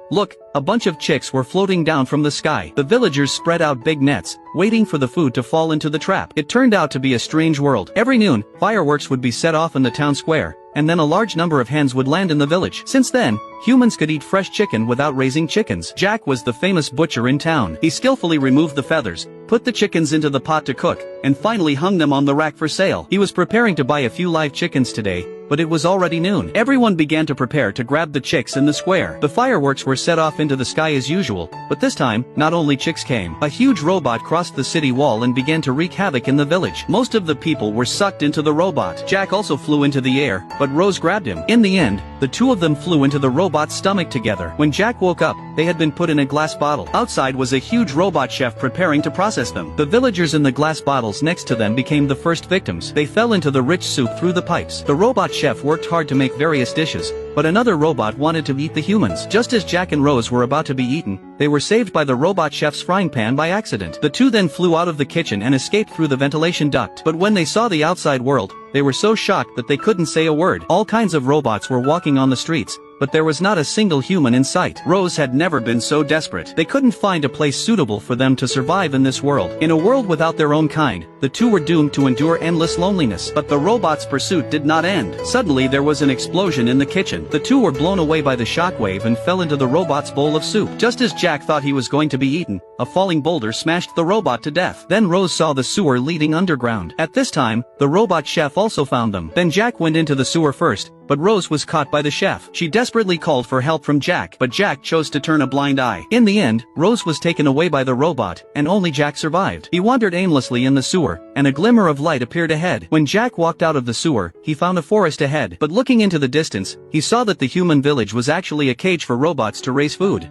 Look, a bunch of chicks were floating down from the sky. The villagers spread out big nets, waiting for the food to fall into the trap. It turned out to be a strange world. Every noon, fireworks would be set off in the town square, and then a large number of hens would land in the village. Since then, humans could eat fresh chicken without raising chickens. Jack was the famous butcher in town. He skillfully removed the feathers, put the chickens into the pot to cook, and finally hung them on the rack for sale. He was preparing to buy a few live chickens today, but it was already noon. Everyone began to prepare to grab the chicks in the square. The fireworks were set off into the sky as usual, but this time, not only chicks came. A huge robot crossed the city wall and began to wreak havoc in the village. Most of the people were sucked into the robot. Jack also flew into the air, but Rose grabbed him. In the end, the two of them flew into the robot's stomach together. When Jack woke up, they had been put in a glass bottle. Outside was a huge robot chef preparing to process them. The villagers in the glass bottles next to them became the first victims. They fell into the rich soup through the pipes. The robot chef worked hard to make various dishes, but another robot wanted to eat the humans. Just as Jack and Rose were about to be eaten, they were saved by the robot chef's frying pan by accident. The two then flew out of the kitchen and escaped through the ventilation duct. But when they saw the outside world, they were so shocked that they couldn't say a word. All kinds of robots were walking on the streets, but there was not a single human in sight. Rose had never been so desperate. They couldn't find a place suitable for them to survive in this world. In a world without their own kind, the two were doomed to endure endless loneliness. But the robot's pursuit did not end. Suddenly there was an explosion in the kitchen. The two were blown away by the shockwave and fell into the robot's bowl of soup. Just as Jack thought he was going to be eaten, a falling boulder smashed the robot to death. Then Rose saw the sewer leading underground. At this time, the robot chef also found them. Then Jack went into the sewer first, but Rose was caught by the chef. She desperately called for help from Jack, but Jack chose to turn a blind eye. In the end, Rose was taken away by the robot, and only Jack survived. He wandered aimlessly in the sewer, and a glimmer of light appeared ahead. When Jack walked out of the sewer, he found a forest ahead. But looking into the distance, he saw that the human village was actually a cage for robots to raise food.